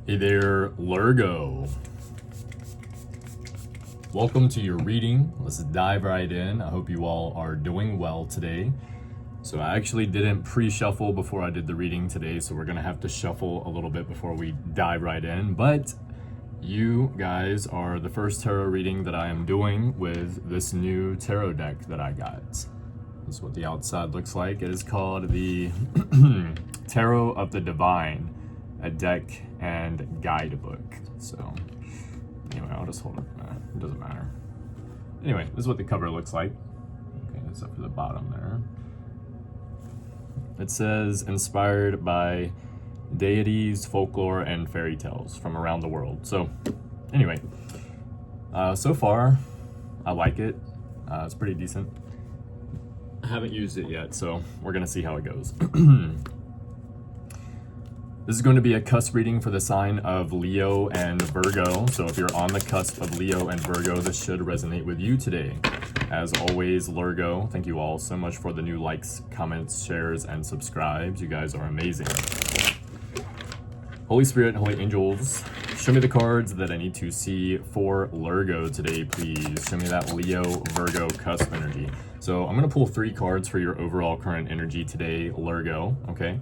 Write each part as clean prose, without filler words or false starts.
Hey there, Lergo. Welcome to your reading. Let's dive right in. I hope you all are doing well today. So I actually didn't pre-shuffle before I did the reading today, so we're gonna have to shuffle a little bit before we dive right in. But you guys are the first tarot reading that I am doing with this new tarot deck that I got. This is what the outside looks like. It is called the Tarot of the Divine, a deck and guidebook. So anyway, I'll just hold it. It doesn't matter. Anyway, this is what the cover looks like. Okay, except for the bottom there. It says inspired by deities, folklore, and fairy tales from around the world. So anyway, so far I like it. It's pretty decent. I haven't used it yet, so we're gonna see how it goes. This is going to be a cusp reading for the sign of Leo and Virgo. So if you're on the cusp of Leo and Virgo, this should resonate with you today. As always, Lergo, thank you all so much for the new likes, comments, shares, and subscribes. You guys are amazing. Holy Spirit, Holy Angels, show me the cards that I need to see for Lergo today, please. Show me that Leo, Virgo, cusp energy. So I'm going to pull 3 cards for your overall current energy today, Lergo, okay?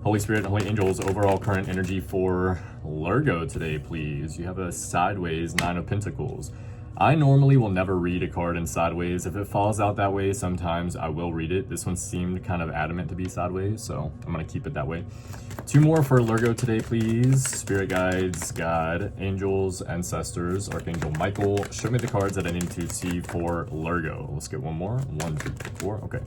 Holy Spirit, Holy Angels, overall current energy for Lergo today, please. You have a sideways 9 of Pentacles. I normally will never read a card in sideways. If it falls out that way, sometimes I will read it. This one seemed kind of adamant to be sideways, so I'm going to keep it that way. 2 more for Lergo today, please. Spirit guides, God, angels, ancestors, Archangel Michael. Show me the cards that I need to see for Lergo. Let's get one more. 1, 2, 3, 4. Okay.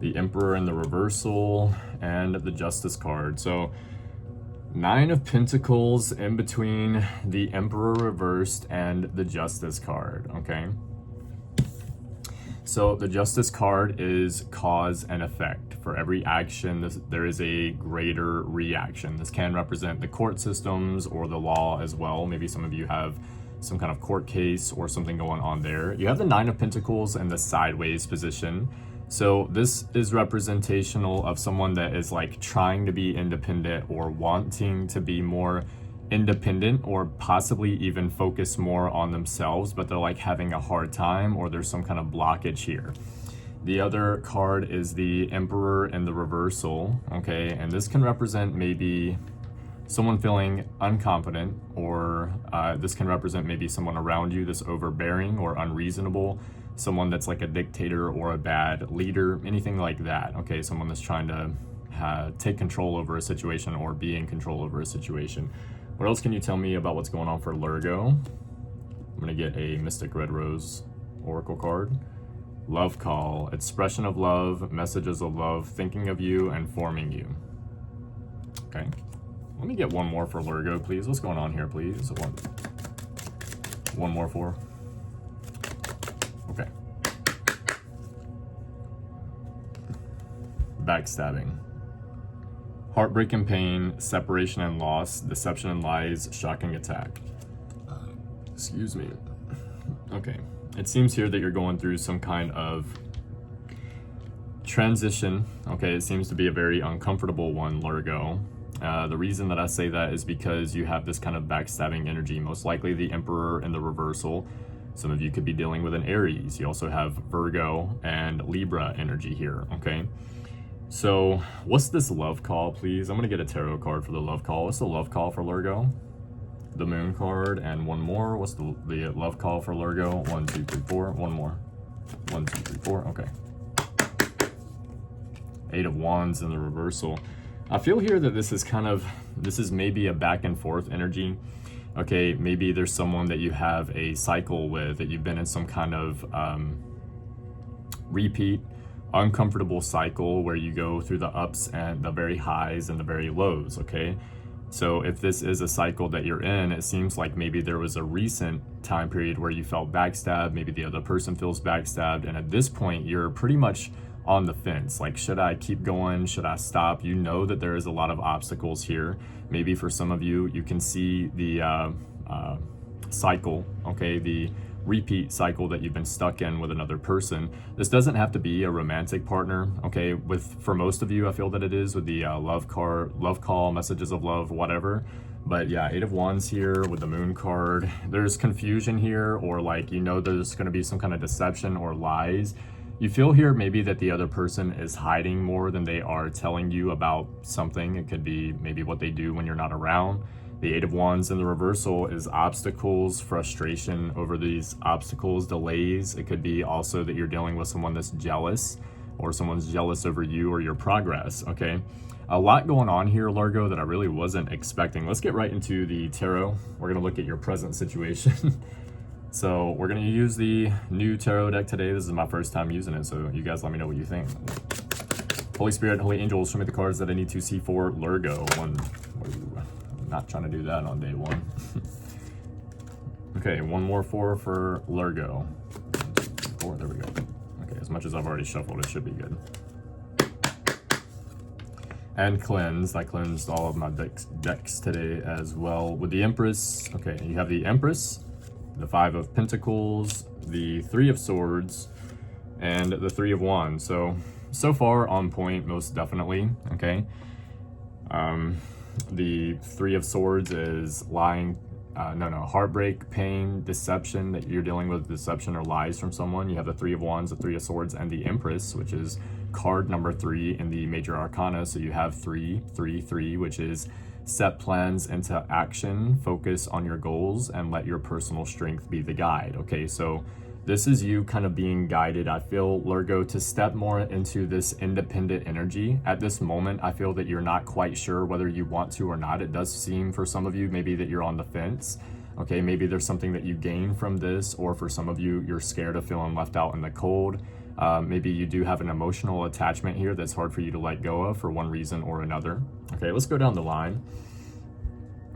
The Emperor in the reversal, and the Justice card. So 9 of Pentacles in between the Emperor reversed and the Justice card, okay? So the Justice card is cause and effect. For every action, there is a greater reaction. This can represent the court systems or the law as well. Maybe some of you have some kind of court case or something going on there. You have the 9 of Pentacles in the sideways position. So this is representational of someone that is like trying to be independent or wanting to be more independent or possibly even focus more on themselves, but they're like having a hard time or there's some kind of blockage here. The other card is the Emperor in the reversal, okay? And this can represent maybe someone feeling unconfident, or this can represent maybe someone around you that's overbearing or unreasonable, someone that's like a dictator or a bad leader, anything like that, okay? Someone that's trying to take control over a situation or be in control over a situation. What else can you tell me about what's going on for Lergo? I'm gonna get a Mystic Red Rose Oracle card. Love call, expression of love, messages of love, thinking of you and forming you. Okay, let me get one more for Lergo, please. What's going on here, please? One more for. Okay. Backstabbing. Heartbreak and pain, separation and loss, deception and lies, shocking attack. Excuse me. Okay. It seems here that you're going through some kind of transition. Okay, it seems to be a very uncomfortable one, Lergo. The reason that I say that is because you have this kind of backstabbing energy, most likely the Emperor in the reversal. Some of you could be dealing with an Aries. You also have Virgo and Libra energy here, okay? So what's this love call, please? I'm gonna get a tarot card for the love call. What's the love call for Lergo? The Moon card and one more. What's the love call for Lergo? 1, 2, 3, 4. One more. 1, 2, 3, 4. Okay. 8 of Wands in the reversal. I feel here that this is maybe a back and forth energy. Okay, maybe there's someone that you have a cycle with, that you've been in some kind of repeat, uncomfortable cycle where you go through the ups and the very highs and the very lows, okay? So if this is a cycle that you're in, it seems like maybe there was a recent time period where you felt backstabbed, maybe the other person feels backstabbed, and at this point, you're pretty much on the fence. Like, should I keep going? Should I stop? You know that there is a lot of obstacles here. Maybe for some of you, you can see the cycle, okay? The repeat cycle that you've been stuck in with another person. This doesn't have to be a romantic partner, okay? For most of you, I feel that it is with the love call, messages of love, whatever. But yeah, 8 of Wands here with the Moon card. There's confusion here, or like, there's going to be some kind of deception or lies. You feel here maybe that the other person is hiding more than they are telling you about something. It could be maybe what they do when you're not around. The 8 of Wands in the reversal is obstacles, frustration over these obstacles, delays. It could be also that you're dealing with someone that's jealous, or someone's jealous over you or your progress, okay? A lot going on here, Lergo, that I really wasn't expecting. Let's get right into the tarot. We're going to look at your present situation. So we're going to use the new tarot deck today. This is my first time using it, so you guys let me know what you think. Holy Spirit, Holy Angels, show me the cards that I need to see for Lergo. I'm not trying to do that on day one. Okay, one more 4 for Lergo. 1, 2, 3, 4, there we go. Okay, as much as I've already shuffled, it should be good. And cleansed. I cleansed all of my decks today as well. With the Empress, okay, you have the Empress, the 5 of Pentacles, the 3 of Swords, and the 3 of Wands. So far on point, most definitely, okay? The 3 of Swords is lying, heartbreak, pain, deception, that you're dealing with deception or lies from someone. You have the 3 of Wands, the 3 of Swords, and the Empress, which is card number 3 in the major arcana. So you have 3, 3, 3, which is set plans into action, focus on your goals, and let your personal strength be the guide. Okay, so this is you kind of being guided, I feel, Lergo, to step more into this independent energy. At this moment, I feel that you're not quite sure whether you want to or not. It does seem for some of you maybe that you're on the fence. Okay, maybe there's something that you gain from this, or for some of you, you're scared of feeling left out in the cold. Maybe you do have an emotional attachment here that's hard for you to let go of for one reason or another. Okay, let's go down the line.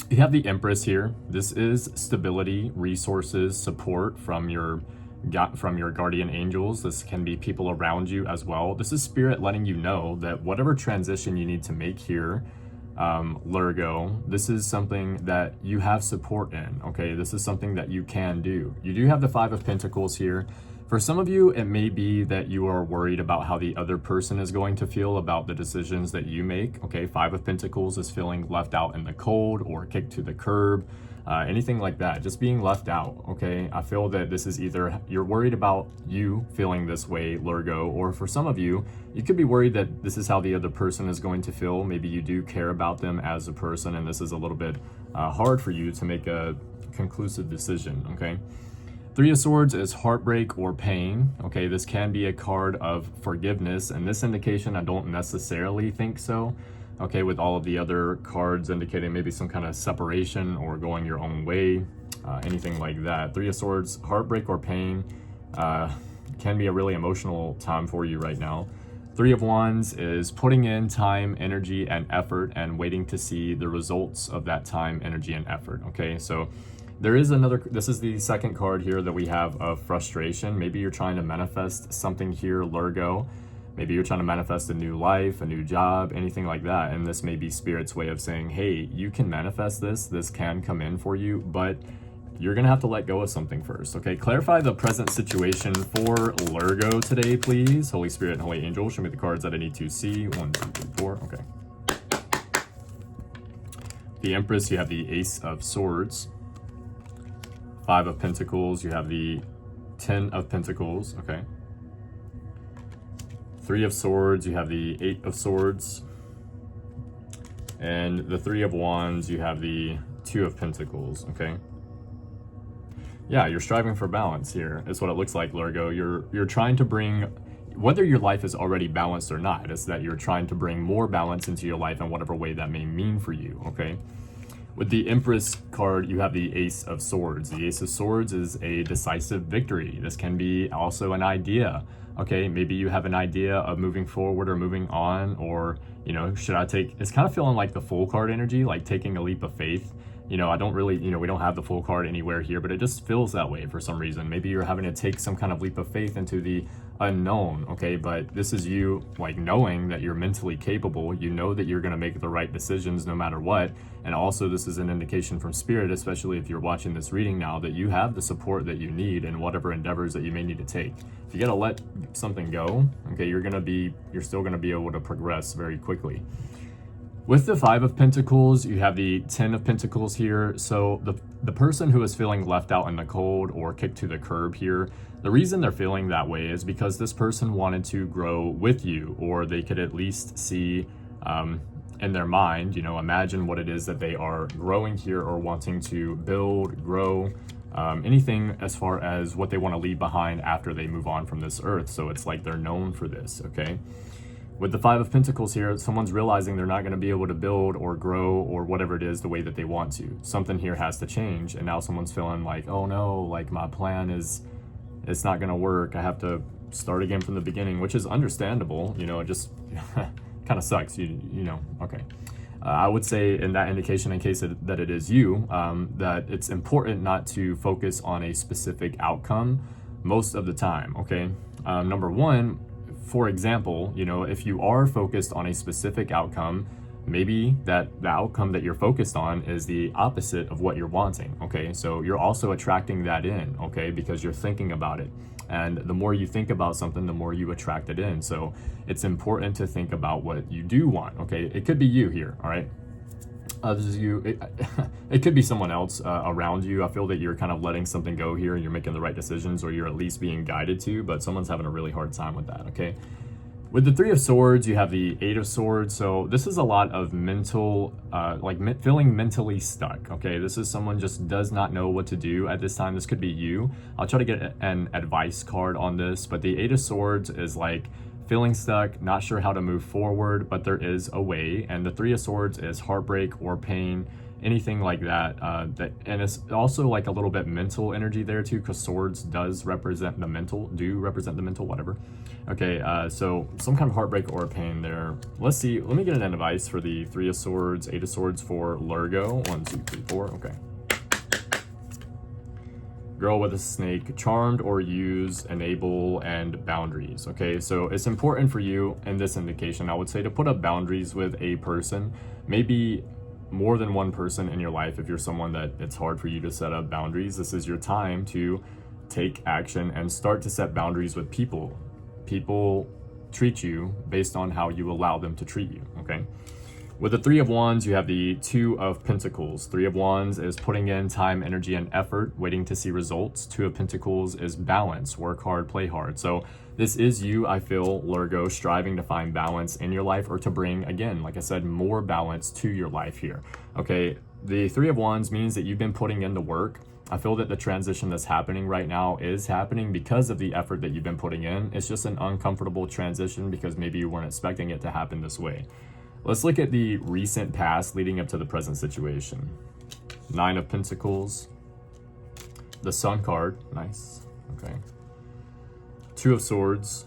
You have the Empress here. This is stability, resources, support from your guardian angels. This can be people around you as well. This is Spirit letting you know that whatever transition you need to make here, Lergo, this is something that you have support in, okay? This is something that you can do. You do have the 5 of Pentacles here. For some of you, it may be that you are worried about how the other person is going to feel about the decisions that you make, okay? 5 of Pentacles is feeling left out in the cold or kicked to the curb, anything like that, just being left out, okay? I feel that this is either you're worried about you feeling this way, Lergo, or for some of you, you could be worried that this is how the other person is going to feel. Maybe you do care about them as a person, and this is a little bit hard for you to make a conclusive decision, okay? 3 of Swords is heartbreak or pain. Okay, this can be a card of forgiveness. And this indication, I don't necessarily think so. Okay, with all of the other cards indicating maybe some kind of separation or going your own way, anything like that. 3 of Swords, heartbreak or pain, can be a really emotional time for you right now. 3 of Wands is putting in time, energy, and effort and waiting to see the results of that time, energy, and effort. Okay, so there is this is the second card here that we have of frustration. Maybe you're trying to manifest something here, Lergo. Maybe you're trying to manifest a new life, a new job, anything like that. And this may be Spirit's way of saying, hey, you can manifest this. This can come in for you, but you're going to have to let go of something first. Okay, clarify the present situation for Lergo today, please. Holy Spirit and Holy Angel, show me the cards that I need to see. 1, 2, 3, 4. Okay. The Empress, you have the Ace of Swords. 5 of Pentacles, you have the 10 of Pentacles, okay. 3 of Swords, you have the 8 of Swords. And the 3 of Wands, you have the 2 of Pentacles, okay. Yeah, you're striving for balance here, is what it looks like, Lergo. You're trying to bring, whether your life is already balanced or not, it's that you're trying to bring more balance into your life in whatever way that may mean for you, okay. With the Empress card, you have the Ace of Swords. The Ace of Swords is a decisive victory. This can be also an idea. Okay, maybe you have an idea of moving forward or moving on, or, should I take, it's kind of feeling like the Fool card energy, like taking a leap of faith. I don't really, we don't have the full card anywhere here, but it just feels that way for some reason. Maybe you're having to take some kind of leap of faith into the unknown, okay? But this is you like knowing that you're mentally capable. You know that you're going to make the right decisions no matter what. And also this is an indication from spirit, especially if you're watching this reading now, that you have the support that you need in whatever endeavors that you may need to take. If you got to let something go, okay, you're still going to be able to progress very quickly. With the 5 of Pentacles, you have the 10 of Pentacles here. So the person who is feeling left out in the cold or kicked to the curb here, the reason they're feeling that way is because this person wanted to grow with you, or they could at least see in their mind, imagine what it is that they are growing here or wanting to build, grow, anything as far as what they want to leave behind after they move on from this earth. So it's like they're known for this, okay? With the 5 of Pentacles here, someone's realizing they're not going to be able to build or grow or whatever it is the way that they want to. Something here has to change, and now someone's feeling like, oh no, like my plan it's not going to work. I have to start again from the beginning, which is understandable. It just kind of sucks, okay. I would say in that indication, in case that it is you, that it's important not to focus on a specific outcome most of the time, okay? Number one, for example, if you are focused on a specific outcome, maybe the outcome that you're focused on is the opposite of what you're wanting, okay? So you're also attracting that in, okay? Because you're thinking about it. And the more you think about something, the more you attract it in. So it's important to think about what you do want, okay? It could be you here, all right? This is you. It could be someone else around you. I feel that you're kind of letting something go here and you're making the right decisions, or you're at least being guided to, but someone's having a really hard time with that, okay? With the 3 of Swords, you have the 8 of Swords. So this is a lot of mental, feeling mentally stuck, okay? This is someone just does not know what to do at this time. This could be you. I'll try to get an advice card on this, but the 8 of Swords is like feeling stuck, not sure how to move forward, but there is a way. And the 3 of Swords is heartbreak or pain, anything like that. And it's also like a little bit mental energy there too, because swords represent the mental, whatever. Okay, so some kind of heartbreak or pain there. Let's see, let me get an advice for the 3 of Swords, 8 of Swords for Lergo. 1, 2, 3, 4, okay. Girl with a snake, charmed or use, enable, and boundaries. Okay, so it's important for you in this indication, I would say, to put up boundaries with a person, maybe more than one person in your life. If you're someone that it's hard for you to set up boundaries, this is your time to take action and start to set boundaries with people. People treat you based on how you allow them to treat you, okay? With the 3 of Wands, you have the 2 of Pentacles. 3 of Wands is putting in time, energy, and effort, waiting to see results. 2 of Pentacles is balance, work hard, play hard. So this is you, I feel, Lergo, striving to find balance in your life, or to bring, again, like I said, more balance to your life here. Okay, the 3 of Wands means that you've been putting in the work. I feel that the transition that's happening right now is happening because of the effort that you've been putting in. It's just an uncomfortable transition because maybe you weren't expecting it to happen this way. Let's look at the recent past leading up to the present situation. 9 of Pentacles, the Sun card, nice, okay. 2 of Swords,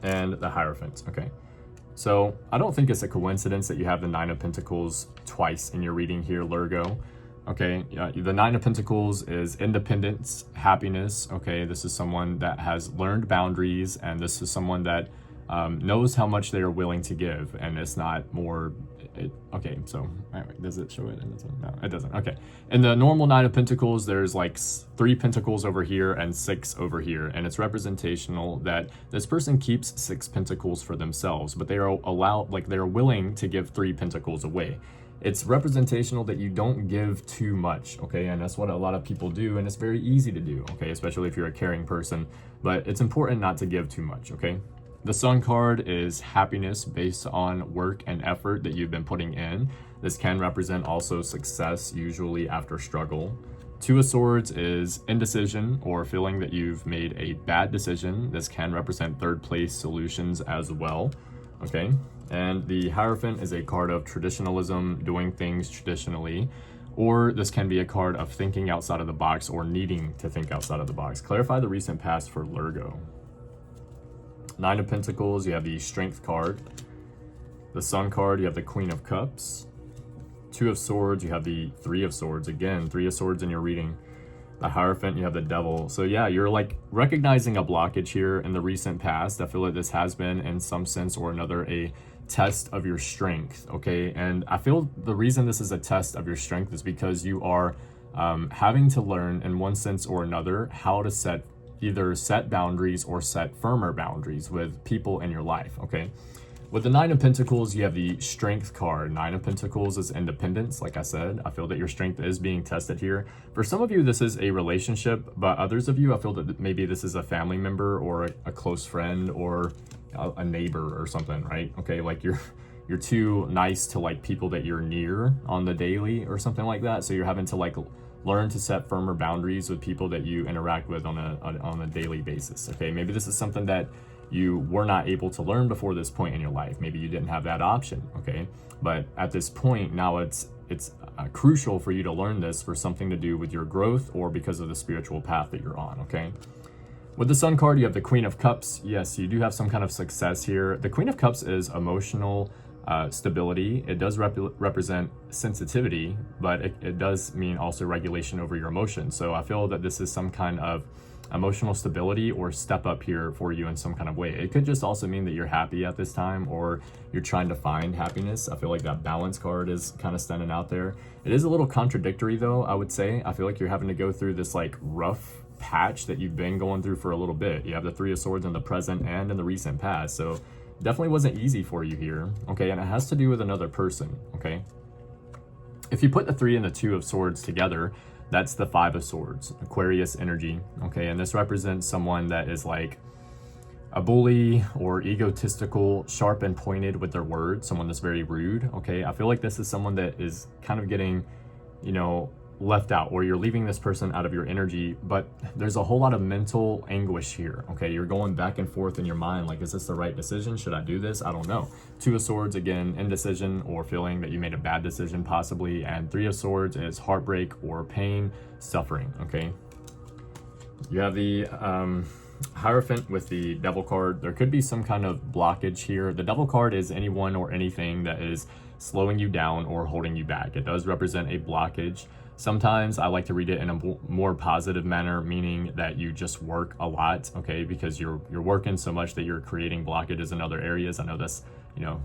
and the Hierophant, okay. So I don't think it's a coincidence that you have the 9 of Pentacles twice in your reading here, Lergo. Okay, the 9 of Pentacles is independence, happiness, okay. This is someone that has learned boundaries, and this is someone that knows how much they are willing to give, and it's not more, okay, so anyway, does it show it? No, it doesn't, okay. In the normal 9 of Pentacles, there's like 3 pentacles over here and 6 over here, and it's representational that this person keeps 6 pentacles for themselves, but they are they're willing to give 3 pentacles away. It's representational that you don't give too much, okay? And that's what a lot of people do, and it's very easy to do, okay? Especially if you're a caring person, but it's important not to give too much, okay? The Sun card is happiness based on work and effort that you've been putting in. This can represent also success, usually after struggle. 2 of Swords is indecision, or feeling that you've made a bad decision. This can represent third place solutions as well, okay? And the Hierophant is a card of traditionalism, doing things traditionally, or this can be a card of thinking outside of the box or needing to think outside of the box. Clarify the recent past for Lergo. 9 of Pentacles, you have the Strength card. The Sun card, you have the Queen of Cups. Two of Swords, you have the Three of Swords. Again, Three of Swords in your reading. The Hierophant, you have the Devil. So yeah, you're like recognizing a blockage here in the recent past. I feel like this has been, in some sense or another, a test of your strength, okay? And I feel the reason this is a test of your strength is because you are having to learn, in one sense or another, how to either set boundaries or set firmer boundaries with people in your life, okay? With the Nine of Pentacles, you have the Strength card. Nine of Pentacles is independence. Like I said, I feel that your strength is being tested here. For some of you, this is a relationship, but others of you, I feel that maybe this is a family member or a close friend or a neighbor or something, right? Okay, like you're too nice to like people that you're near on the daily or something like that. So you're having to like learn to set firmer boundaries with people that you interact with on a daily basis. Okay, maybe this is something that you were not able to learn before this point in your life. Maybe you didn't have that option, okay? But at this point, now it's crucial for you to learn this for something to do with your growth or because of the spiritual path that you're on, okay? With the Sun card, you have the Queen of Cups. Yes, you do have some kind of success here. The Queen of Cups is emotional stability. It does represent sensitivity, but it does mean also regulation over your emotions. So I feel that this is some kind of emotional stability or step up here for you in some kind of way. It could just also mean that you're happy at this time or you're trying to find happiness. I feel like that Balance card is kind of standing out there. It is a little contradictory though, I would say. I feel like you're having to go through this like rough patch that you've been going through for a little bit. You have the Three of Swords in the present and in the recent past. So definitely wasn't easy for you here. Okay, and it has to do with another person, okay? If you put the Three and the Two of Swords together, that's the Five of Swords, Aquarius energy, okay? And this represents someone that is like a bully or egotistical, sharp and pointed with their words, someone that's very rude, okay? I feel like this is someone that is kind of getting, you know, left out, or you're leaving this person out of your energy, but there's a whole lot of mental anguish here, okay? You're going back and forth in your mind, like, is this the right decision? Should I do this? I don't know. Two of Swords, again, indecision or feeling that you made a bad decision possibly, and Three of Swords is heartbreak or pain, suffering, okay? You have the Hierophant with the Devil card. There could be some kind of blockage here. The Devil card is anyone or anything that is slowing you down or holding you back. It does represent a blockage. Sometimes I like to read it in a more positive manner, meaning that you just work a lot, okay, because you're working so much that you're creating blockages in other areas. I know that's, you know,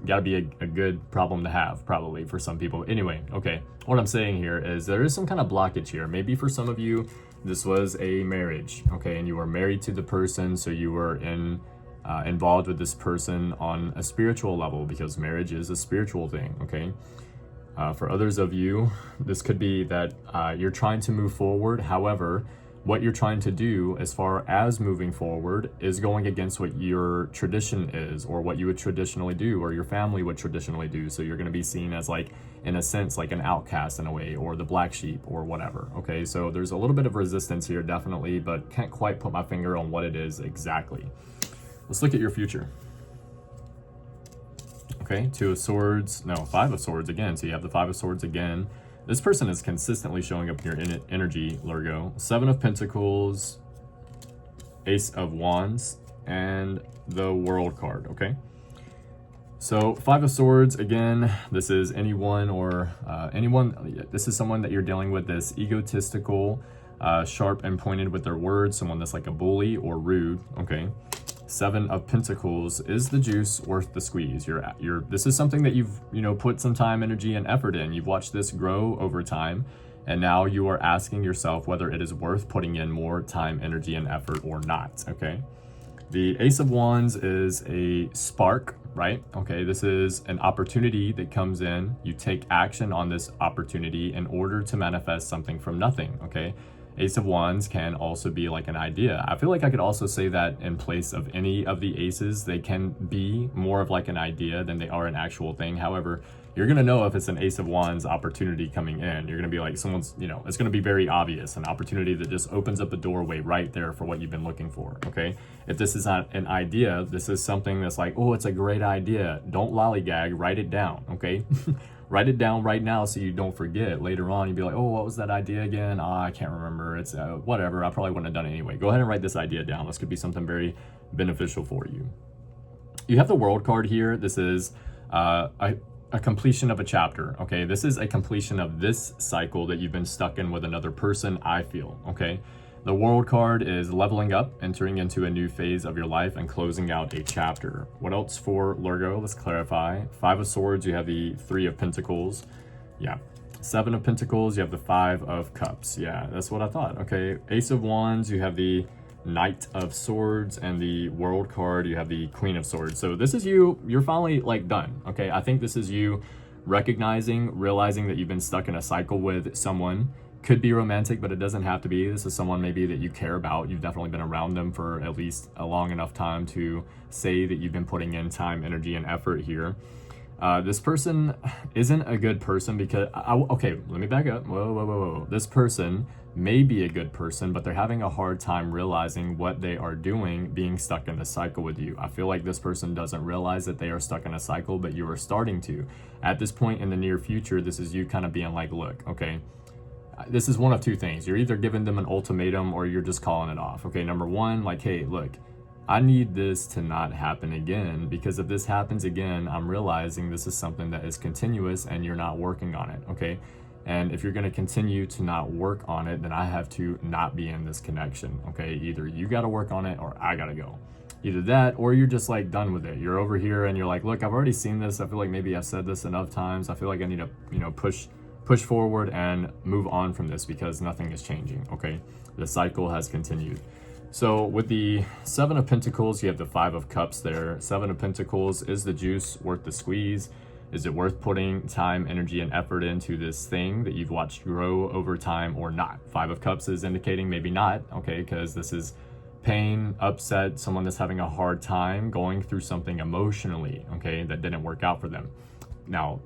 gotta be a good problem to have probably for some people. Anyway, okay, what I'm saying here is there is some kind of blockage here. Maybe for some of you, this was a marriage, okay, and you were married to the person, so you were involved with this person on a spiritual level, because marriage is a spiritual thing, okay? For others of you, this could be that you're trying to move forward. However, what you're trying to do as far as moving forward is going against what your tradition is, or what you would traditionally do, or your family would traditionally do. So you're going to be seen as, like, in a sense, like an outcast in a way, or the black sheep or whatever. Okay, so there's a little bit of resistance here, definitely, but can't quite put my finger on what it is exactly. Let's look at your future. Okay, Two of Swords, no, Five of Swords again. So you have the Five of Swords again. This person is consistently showing up in your energy, Lergo. Seven of Pentacles, Ace of Wands, and the World card, okay? So Five of Swords, again, this is anyone or this is someone that you're dealing with, this egotistical, sharp and pointed with their words, someone that's like a bully or rude, okay? Seven of Pentacles, is the juice worth the squeeze? This is something that you've, you know, put some time, energy, and effort in. You've watched this grow over time, and now you are asking yourself whether it is worth putting in more time, energy, and effort or not, okay? The Ace of Wands is a spark, right? Okay, this is an opportunity that comes in. You take action on this opportunity in order to manifest something from nothing, okay? Ace of Wands can also be like an idea. I feel like I could also say that in place of any of the aces. They can be more of like an idea than they are an actual thing. However, you're gonna know if it's an Ace of Wands opportunity coming in. You're gonna be like, someone's, you know, it's gonna be very obvious, an opportunity that just opens up a doorway right there for what you've been looking for, okay? If this is not an idea, this is something that's like, oh, it's a great idea. Don't lollygag, write it down, okay? Write it down right now so you don't forget. Later on, you'd be like, oh, what was that idea again? I can't remember. It's whatever. I probably wouldn't have done it anyway. Go ahead and write this idea down. This could be something very beneficial for you. You have the World card here. This is a completion of a chapter, okay? This is a completion of this cycle that you've been stuck in with another person, I feel, okay? The World card is leveling up, entering into a new phase of your life, and closing out a chapter. What else for Lergo? Let's clarify. 5 of Swords, you have the 3 of Pentacles. Yeah. 7 of Pentacles, you have the 5 of Cups. Yeah, that's what I thought. Okay. Ace of Wands, you have the Knight of Swords, and the World card, you have the Queen of Swords. So this is you're finally like done. Okay. I think this is you recognizing, realizing that you've been stuck in a cycle with someone. Could be romantic, but it doesn't have to be. This is someone maybe that you care about. You've definitely been around them for at least a long enough time to say that you've been putting in time, energy, and effort here. This person isn't a good person because, okay, let me back up. Whoa. This person may be a good person, but they're having a hard time realizing what they are doing, being stuck in a cycle with you. I feel like this person doesn't realize that they are stuck in a cycle, but you are starting to. At this point in the near future, this is you kind of being like, look, okay, this is one of two things. You're either giving them an ultimatum or you're just calling it off. Okay, number one, like, hey, look, I need this to not happen again, because if this happens again, I'm realizing this is something that is continuous and you're not working on it, okay? And if you're gonna continue to not work on it, then I have to not be in this connection, okay? Either you gotta work on it or I gotta go. Either that, or you're just like done with it. You're over here and you're like, look, I've already seen this. I feel like maybe I've said this enough times. I feel like I need to, push forward and move on from this because nothing is changing, okay? The cycle has continued. So with the 7 of Pentacles, you have the 5 of Cups there. 7 of Pentacles, is the juice worth the squeeze? Is it worth putting time, energy, and effort into this thing that you've watched grow over time or not? 5 of Cups is indicating maybe not, okay? Because this is pain, upset, someone that's having a hard time going through something emotionally, okay, that didn't work out for them. Now,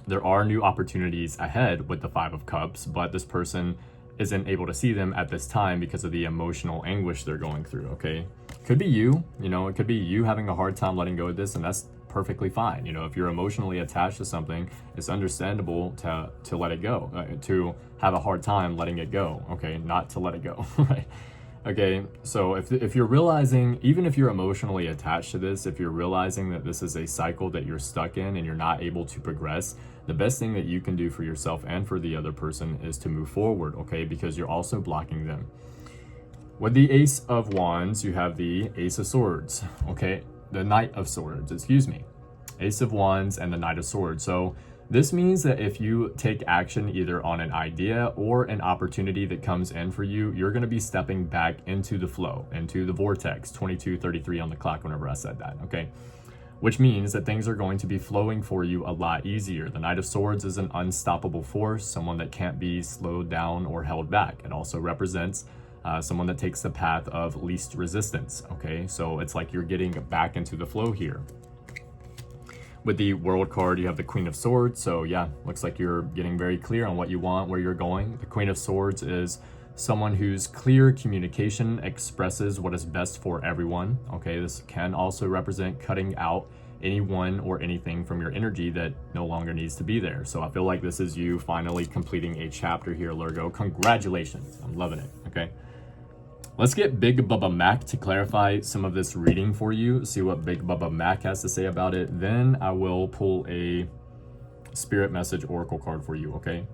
there are new opportunities ahead with the 5 of Cups, but this person isn't able to see them at this time because of the emotional anguish they're going through, okay? Could be you, it could be you having a hard time letting go of this, and that's perfectly fine. If you're emotionally attached to something, it's understandable to let it go, to have a hard time letting it go, okay? Not to let it go, right? Okay, so if you're realizing, even if you're emotionally attached to this, if you're realizing that this is a cycle that you're stuck in and you're not able to progress, the best thing that you can do for yourself and for the other person is to move forward, okay? Because you're also blocking them. With the Ace of Wands, you have the Ace of Swords, okay? The Knight of Swords, excuse me. Ace of Wands and the Knight of Swords. So this means that if you take action either on an idea or an opportunity that comes in for you, you're going to be stepping back into the flow, into the vortex, 22:33 on the clock whenever I said that, okay? Which means that things are going to be flowing for you a lot easier. The Knight of Swords is an unstoppable force, someone that can't be slowed down or held back. It also represents someone that takes the path of least resistance, okay? So it's like you're getting back into the flow here. With the World card, you have the Queen of Swords. So yeah, looks like you're getting very clear on what you want, where you're going. The Queen of Swords is someone whose clear communication expresses what is best for everyone. Okay, this can also represent cutting out anyone or anything from your energy that no longer needs to be there. So I feel like this is you finally completing a chapter here, Lergo. Congratulations. I'm loving it. Okay. Let's get Big Bubba Mac to clarify some of this reading for you, see what Big Bubba Mac has to say about it. Then I will pull a Spirit Message Oracle card for you, okay?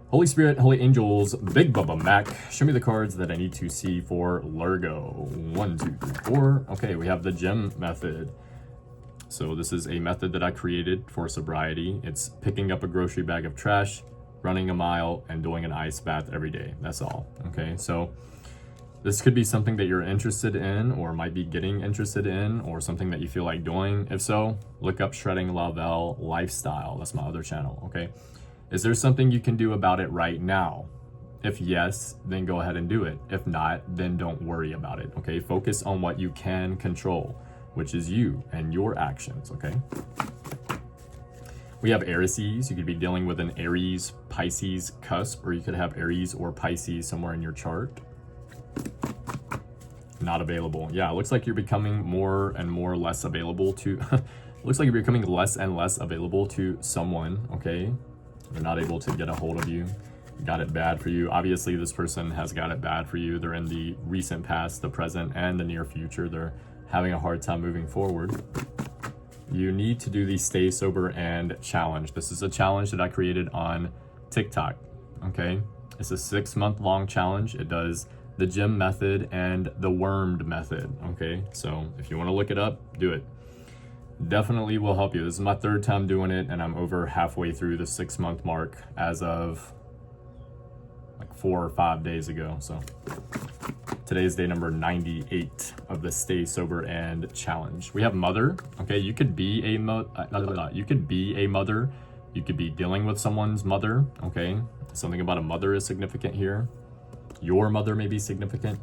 Holy Spirit, Holy Angels, Big Bubba Mac, show me the cards that I need to see for Lergo. 1, 2, 3, 4. Okay, we have the gem method. So this is a method that I created for sobriety. It's picking up a grocery bag of trash, running a mile, and doing an ice bath every day. That's all, okay? So this could be something that you're interested in or might be getting interested in, or something that you feel like doing. If so, look up Shredding Lavelle Lifestyle. That's my other channel, okay? Is there something you can do about it right now? If yes, then go ahead and do it. If not, then don't worry about it, okay? Focus on what you can control, which is you and your actions, okay? We have Aries. You could be dealing with an Aries, Pisces cusp, or you could have Aries or Pisces somewhere in your chart. Not available. Yeah, it looks like you're becoming more and more less available to looks like you're becoming less and less available to someone, okay? They're not able to get a hold of you. Got it bad for you. Obviously, this person has got it bad for you. They're in the recent past, the present, and the near future. They're having a hard time moving forward. you need to do the Stay Sober and challenge. This is a challenge that I created on TikTok, okay? It's a 6-month long challenge. It does the gym method and the wormed method, okay? So if you wanna look it up, do it. Definitely will help you. This is my 3rd time doing it, and I'm over halfway through the 6-month mark as of like 4 or 5 days ago. So today's day number 98 of the Stay Sober and challenge. We have mother. Okay, you could be a you could be a mother. You could be dealing with someone's mother. Okay, something about a mother is significant here. Your mother may be significant.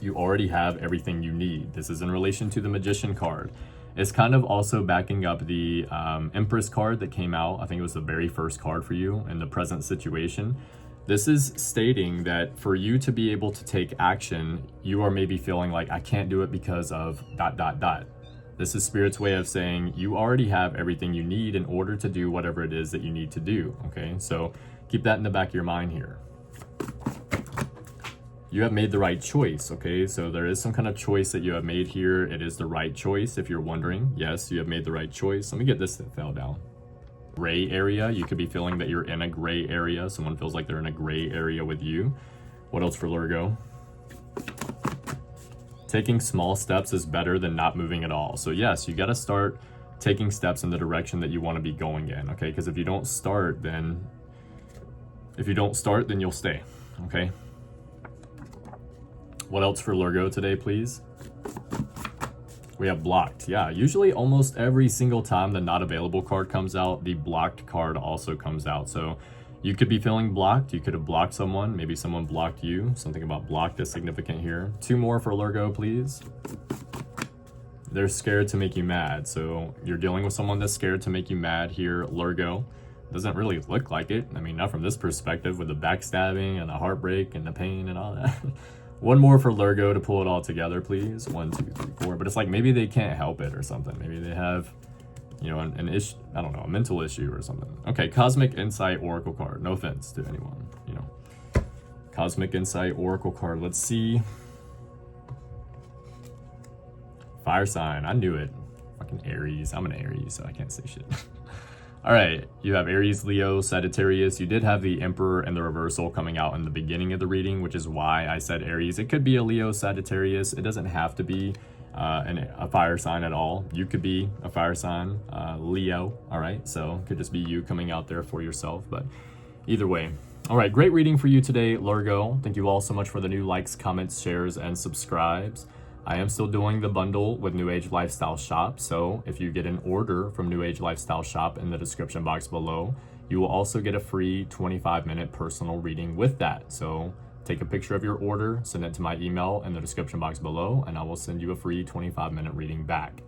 You already have everything you need. This is in relation to the Magician card. It's kind of also backing up the Empress card that came out. I think it was the very first card for you in the present situation. This is stating that for you to be able to take action, you are maybe feeling like, I can't do it because of ... This is Spirit's way of saying you already have everything you need in order to do whatever it is that you need to do, okay? So keep that in the back of your mind here. You have made the right choice, okay? So there is some kind of choice that you have made here. It is the right choice, if you're wondering. Yes, you have made the right choice. Let me get this that fell down. Gray area, you could be feeling that you're in a gray area. Someone feels like they're in a gray area with you. What else for Lergo? Taking small steps is better than not moving at all. So yes, you gotta start taking steps in the direction that you wanna be going in, okay? Because if you don't start, then you'll stay, okay? What else for Lergo today, please? We have blocked. Yeah, usually almost every single time the not available card comes out, the blocked card also comes out. So you could be feeling blocked. You could have blocked someone. Maybe someone blocked you. Something about blocked is significant here. 2 more for Lergo, please. They're scared to make you mad. So you're dealing with someone that's scared to make you mad here, Lergo. Doesn't really look like it. I mean, not from this perspective with the backstabbing and the heartbreak and the pain and all that. 1 more for Lergo to pull it all together, please. 1, 2, 3, 4. But it's like maybe they can't help it or something. Maybe they have, you know, an issue. I don't know, a mental issue or something. Okay, Cosmic Insight Oracle card. No offense to anyone, you know. Cosmic Insight Oracle card. Let's see. Fire sign. I knew it. Fucking Aries. I'm an Aries, so I can't say shit. All right, you have Aries, Leo, Sagittarius. You did have the Emperor and the reversal coming out in the beginning of the reading, which is why I said Aries. It could be a Leo, Sagittarius. It doesn't have to be a fire sign at all. You could be a fire sign, Leo, all right? So it could just be you coming out there for yourself, but either way. All right, great reading for you today, Lergo. Thank you all so much for the new likes, comments, shares, and subscribes. I am still doing the bundle with New Age Lifestyle Shop, so if you get an order from New Age Lifestyle Shop in the description box below, you will also get a free 25-minute personal reading with that. So take a picture of your order, send it to my email in the description box below, and I will send you a free 25-minute reading back.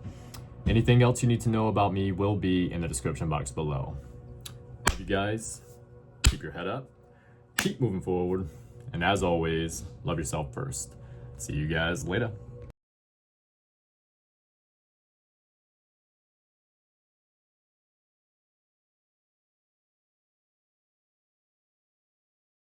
Anything else you need to know about me will be in the description box below. Love you guys. Keep your head up. Keep moving forward. And as always, love yourself first. See you guys later.